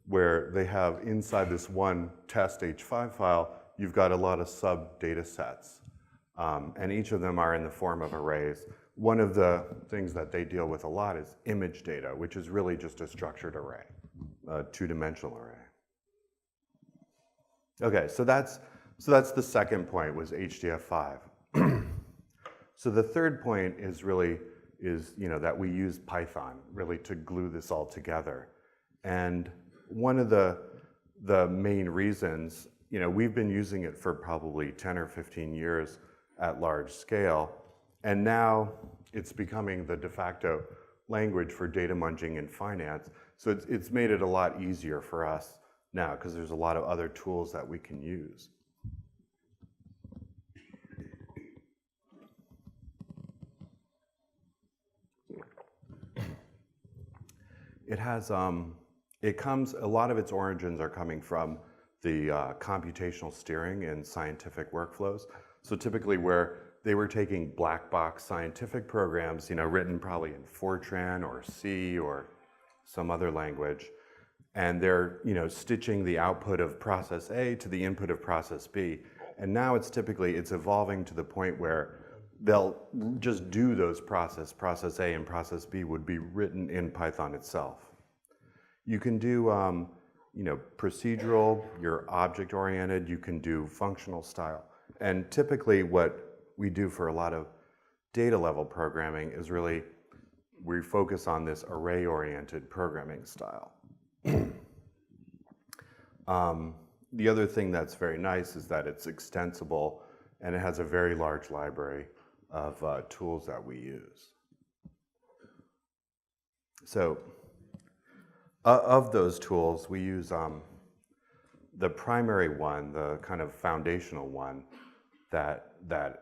where they have inside this one test H5 file, you've got a lot of sub data sets. And each of them are in the form of arrays. One of the things that they deal with a lot is image data, which is really just a structured array, a two-dimensional array. Okay, so that's the second point, was HDF5. So the third point is really that we use Python really to glue this all together. And one of the main reasons, we've been using it for probably 10 or 15 years at large scale, and now it's becoming the de facto language for data munging in finance. So it's made it a lot easier for us now because there's a lot of other tools that we can use. It has, a lot of its origins are coming from the computational steering in scientific workflows. So typically where they were taking black box scientific programs, written probably in Fortran or C or some other language, and they're, stitching the output of process A to the input of process B. And now it's evolving to the point where they'll just do those process A and process B would be written in Python itself. You can do, procedural, you're object-oriented, you can do functional style. And typically what we do for a lot of data level programming is really, we focus on this array-oriented programming style. The other thing that's very nice is that it's extensible and it has a very large library of tools that we use. So of those tools, we use the primary one, the kind of foundational one that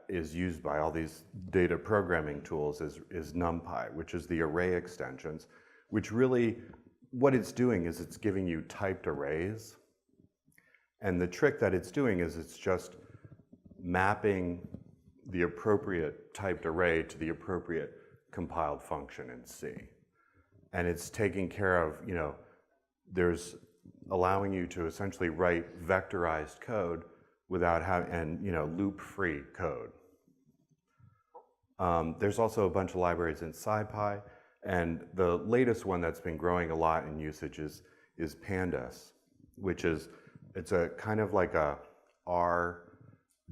is used by all these data programming tools is NumPy, which is the array extensions, which really, what it's doing is it's giving you typed arrays. And the trick that it's doing is it's just mapping the appropriate typed array to the appropriate compiled function in C. And it's taking care of, there's allowing you to essentially write vectorized code without having, and loop-free code. There's also a bunch of libraries in SciPy, and the latest one that's been growing a lot in usage is Pandas, which is, it's a kind of like a R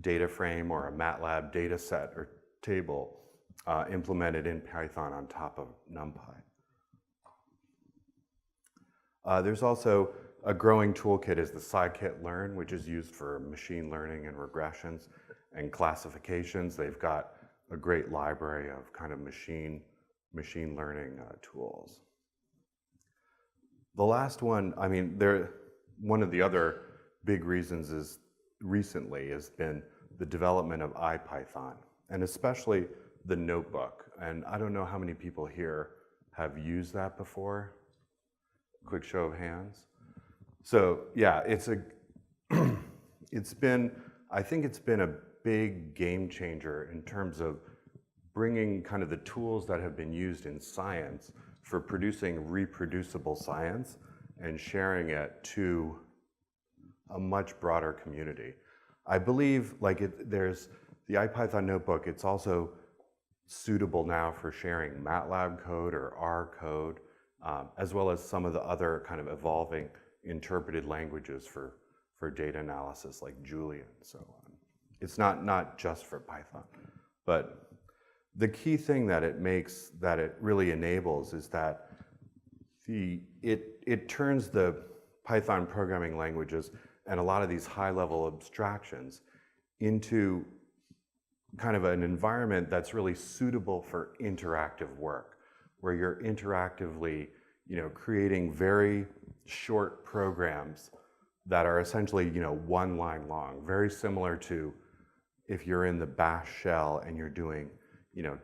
data frame or a MATLAB data set or table implemented in Python on top of NumPy. There's also a growing toolkit is the scikit-learn, which is used for machine learning and regressions and classifications. They've got a great library of kind of machine learning tools. The last one, one of the other big reasons is recently has been the development of IPython, and especially the notebook. And I don't know how many people here have used that before. Quick show of hands. So yeah, I think it's been a big game changer in terms of bringing kind of the tools that have been used in science for producing reproducible science and sharing it to a much broader community. I believe there's the IPython notebook, it's also suitable now for sharing MATLAB code or R code, as well as some of the other kind of evolving interpreted languages for data analysis like Julia and so on. It's not just for Python, but the key thing that it really enables is that it turns the Python programming languages and a lot of these high-level abstractions into kind of an environment that's really suitable for interactive work, where you're interactively, creating very short programs that are essentially, one line long, very similar to if you're in the bash shell and you're doing,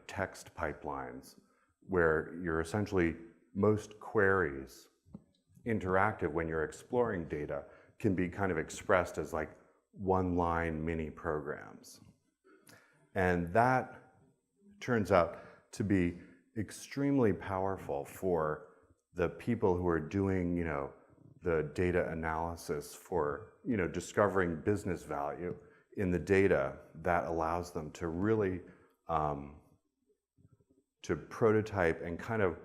text pipelines, where you're essentially, most queries, interactive when you're exploring data, can be kind of expressed as like one-line mini programs. And that turns out to be extremely powerful for the people who are doing, the data analysis for, discovering business value in the data that allows them to really to prototype and kind of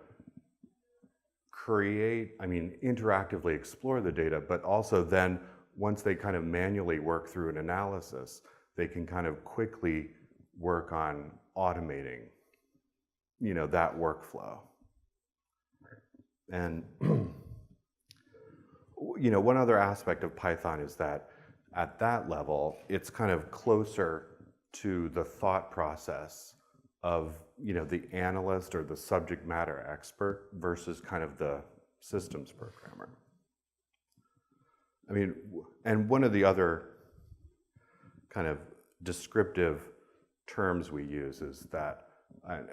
create, interactively explore the data, but also then once they kind of manually work through an analysis, they can kind of quickly work on automating, that workflow. And, one other aspect of Python is that at that level, it's kind of closer to the thought process of, the analyst or the subject matter expert versus kind of the systems programmer. And one of the other kind of descriptive terms we use is that,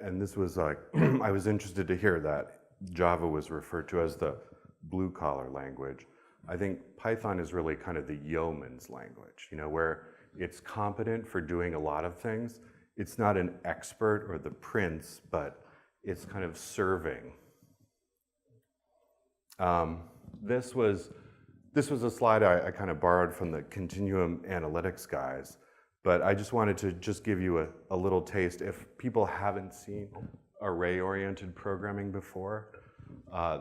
and this was like, I was interested to hear that Java was referred to as the blue-collar language. I think Python is really kind of the yeoman's language, where it's competent for doing a lot of things. It's not an expert or the prince, but it's kind of serving. This was a slide I kind of borrowed from the Continuum Analytics guys, but I just wanted to just give you a little taste. If people haven't seen array-oriented programming before,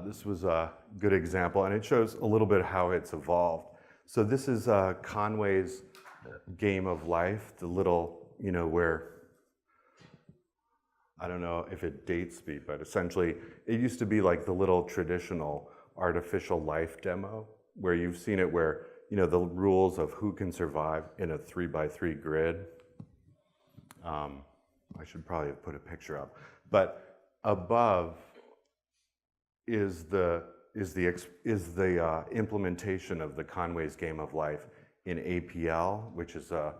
this was a good example, and it shows a little bit how it's evolved. So this is Conway's game of life, the little, where, I don't know if it dates me, but essentially it used to be like the little traditional artificial life demo, where you've seen it where, the rules of who can survive in a 3x3 grid. I should probably have put a picture up, but above is the implementation of the Conway's game of life in APL, which is the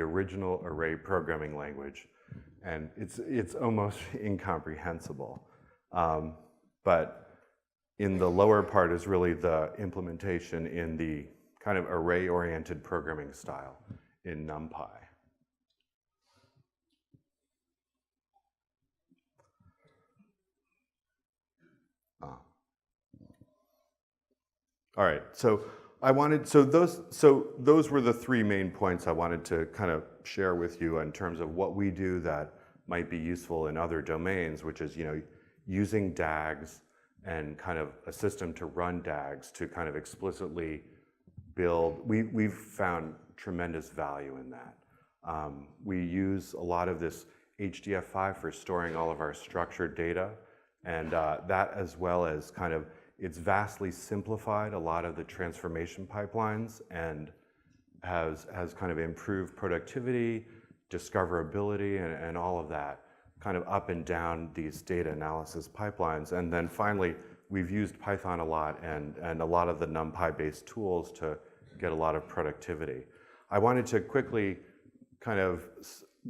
original array programming language, and it's almost incomprehensible. But in the lower part is really the implementation in the kind of array-oriented programming style in NumPy. All right, so those were the three main points I wanted to kind of share with you in terms of what we do that might be useful in other domains, which is, using DAGS and kind of a system to run DAGS to kind of explicitly build. We've found tremendous value in that. We use a lot of this HDF5 for storing all of our structured data, and that, as well as kind of, it's vastly simplified a lot of the transformation pipelines and has kind of improved productivity, discoverability, and all of that kind of up and down these data analysis pipelines. And then finally, we've used Python a lot and a lot of the NumPy-based tools to get a lot of productivity. I wanted to quickly kind of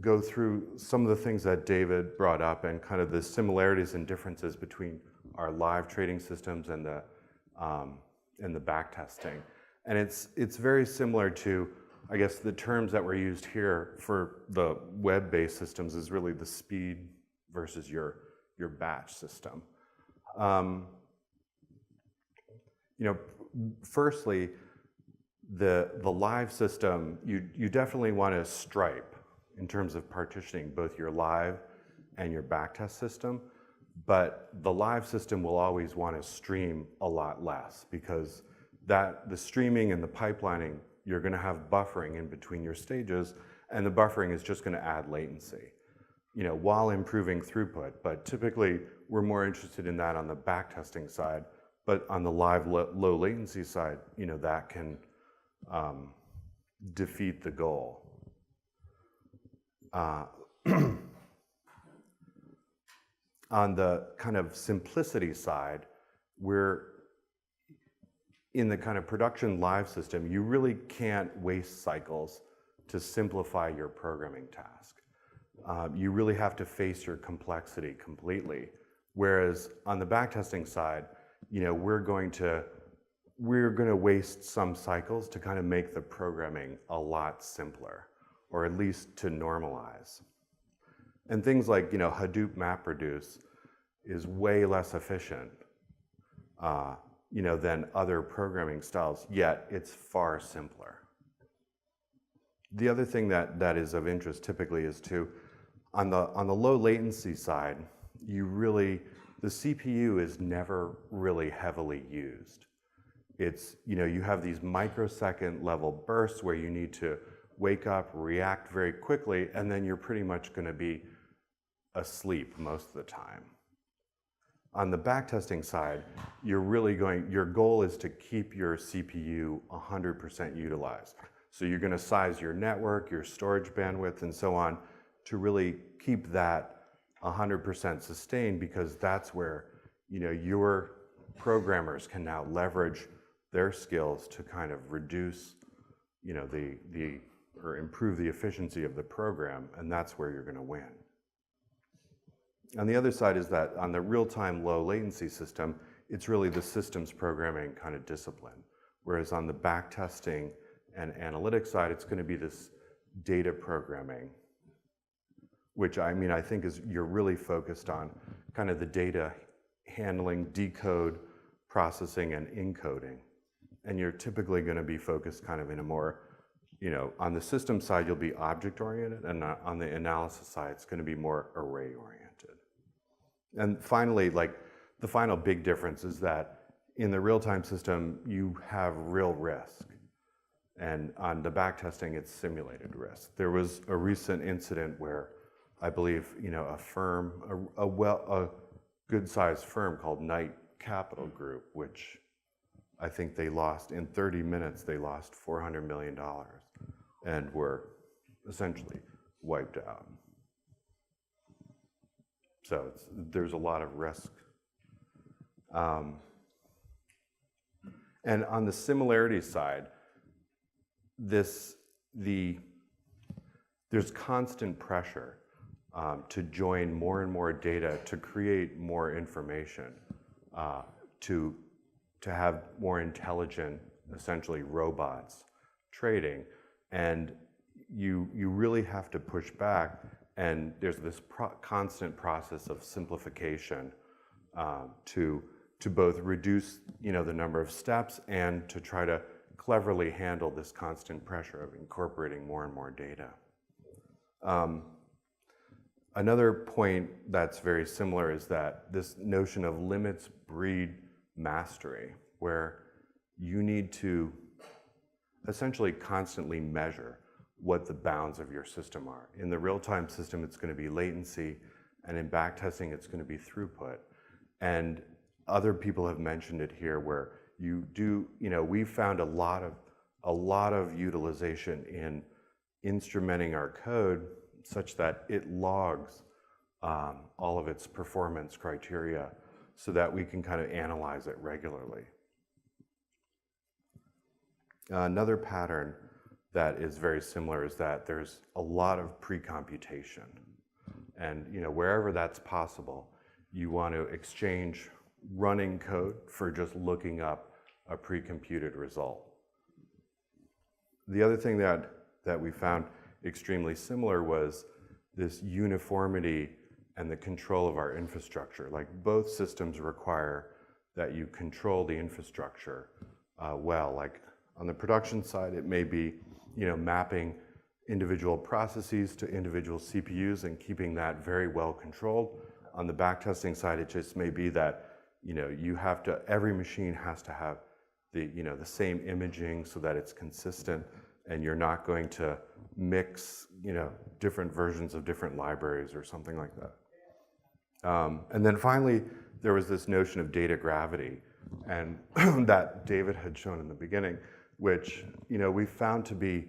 go through some of the things that David brought up and kind of the similarities and differences between our live trading systems and the backtesting. And it's very similar to, I guess, the terms that were used here for the web-based systems is really the speed versus your batch system. Firstly, the live system, you definitely want to stripe in terms of partitioning both your live and your backtest system. But the live system will always want to stream a lot less because the streaming and the pipelining, you're going to have buffering in between your stages, and the buffering is just going to add latency, while improving throughput. But typically, we're more interested in that on the backtesting side. But on the live low latency side, that can defeat the goal. On the kind of simplicity side, we're in the kind of production live system, you really can't waste cycles to simplify your programming task. You really have to face your complexity completely. Whereas on the backtesting side, you know, we're going to waste some cycles to kind of make the programming a lot simpler, or at least to normalize. And things like, you know, Hadoop MapReduce is way less efficient, you know, than other programming styles, yet it's far simpler. The other thing that is of interest typically is on the low latency side, the CPU is never really heavily used. It's, you know, you have these microsecond level bursts where you need to wake up, react very quickly, and then you're pretty much going to be asleep most of the time. On the backtesting side, your goal is to keep your CPU 100% utilized. So you're going to size your network, your storage bandwidth, and so on to really keep that 100% sustained, because that's where, you know, your programmers can now leverage their skills to kind of reduce, you know, or improve the efficiency of the program, and that's where you're going to win. On the other side is that on the real-time low latency system, it's really the systems programming kind of discipline. Whereas on the backtesting and analytics side, it's going to be this data programming, which I think you're really focused on kind of the data handling, decode, processing, and encoding. And you're typically going to be focused kind of in a more, you know, on the system side, you'll be object-oriented, and on the analysis side, it's going to be more array-oriented. And finally, like, the final big difference is that in the real-time system, you have real risk. And on the backtesting, it's simulated risk. There was a recent incident where I believe, you know, a good-sized firm called Knight Capital Group, which I think they lost, in 30 minutes, they lost $400 million and were essentially wiped out. So there's a lot of risk. And on the similarity side, there's constant pressure to join more and more data, to create more information, to have more intelligent, essentially, robots trading. And you really have to push back, and there's this constant process of simplification to both reduce, you know, the number of steps and to try to cleverly handle this constant pressure of incorporating more and more data. Another point that's very similar is that this notion of limits breed mastery, where you need to essentially constantly measure what the bounds of your system are. In the real-time system, it's going to be latency, and in backtesting, it's going to be throughput. And other people have mentioned it here, where we found a lot of utilization in instrumenting our code such that it logs all of its performance criteria so that we can kind of analyze it regularly. Another pattern that is very similar is that there's a lot of pre-computation. And, you know, wherever that's possible, you want to exchange running code for just looking up a pre-computed result. The other thing that we found extremely similar was this uniformity and the control of our infrastructure. Like, both systems require that you control the infrastructure well. Like, on the production side, it may be, you know, mapping individual processes to individual CPUs and keeping that very well controlled. On the backtesting side, it just may be that, you know, every machine has to have the same imaging so that it's consistent, and you're not going to mix, you know, different versions of different libraries or something like that. And then finally, there was this notion of data gravity, and that David had shown in the beginning, which, you know, we found to be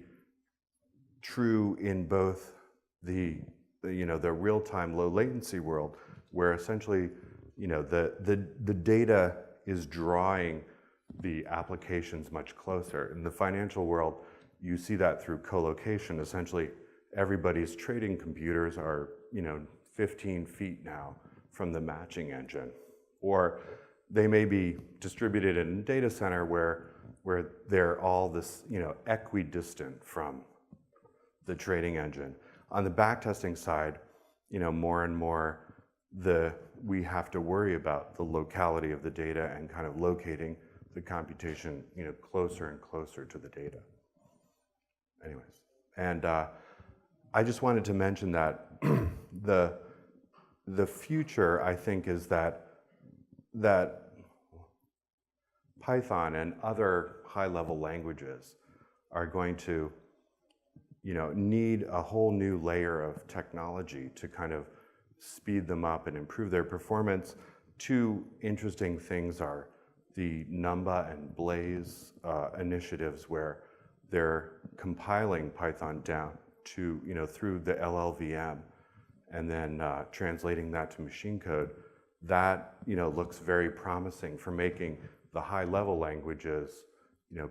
true in both the real-time low latency world, where essentially, the data is drawing the applications much closer. In the financial world, you see that through co-location. Essentially, everybody's trading computers are, 15 feet now from the matching engine. Or they may be distributed in a data center where they're all this, equidistant from the trading engine. On the backtesting side, more and more we have to worry about the locality of the data and kind of locating the computation, closer and closer to the data. Anyways, and I just wanted to mention that the future, I think, is that Python and other high-level languages are going to, need a whole new layer of technology to kind of speed them up and improve their performance. Two interesting things are the Numba and Blaze initiatives, where they're compiling Python down to, through the LLVM and then translating that to machine code. That, looks very promising for making the high-level languages,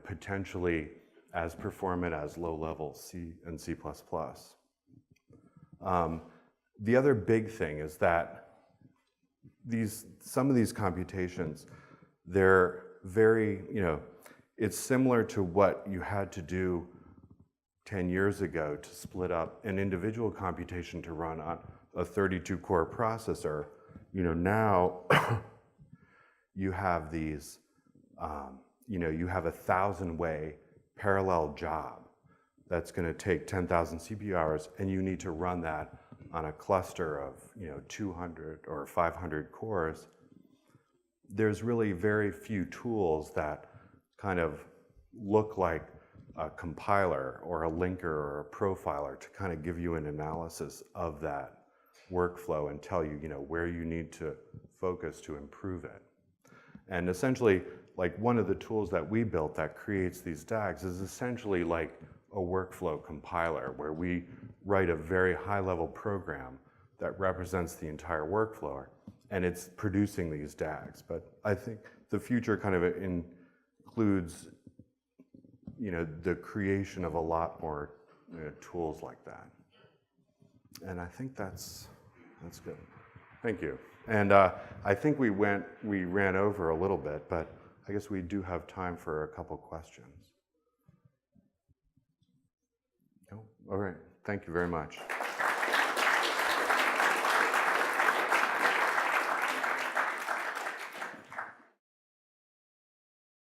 potentially as performant as low-level C and C++. The other big thing is that some of these computations, they're very, it's similar to what you had to do 10 years ago to split up an individual computation to run on a 32-core processor. Now you have these, you have a 1,000-way parallel job that's going to take 10,000 CPU hours, and you need to run that on a cluster of 200 or 500 cores. There's really very few tools that kind of look like a compiler or a linker or a profiler to kind of give you an analysis of that workflow and tell you, where you need to focus to improve it. And essentially, like, one of the tools that we built that creates these DAGs is essentially like a workflow compiler, where we write a very high-level program that represents the entire workflow, and it's producing these DAGs. But I think the future kind of includes, the creation of a lot more tools like that. And I think that's good. Thank you. And I think we ran over a little bit, but I guess we do have time for a couple questions. No? All right. Thank you very much.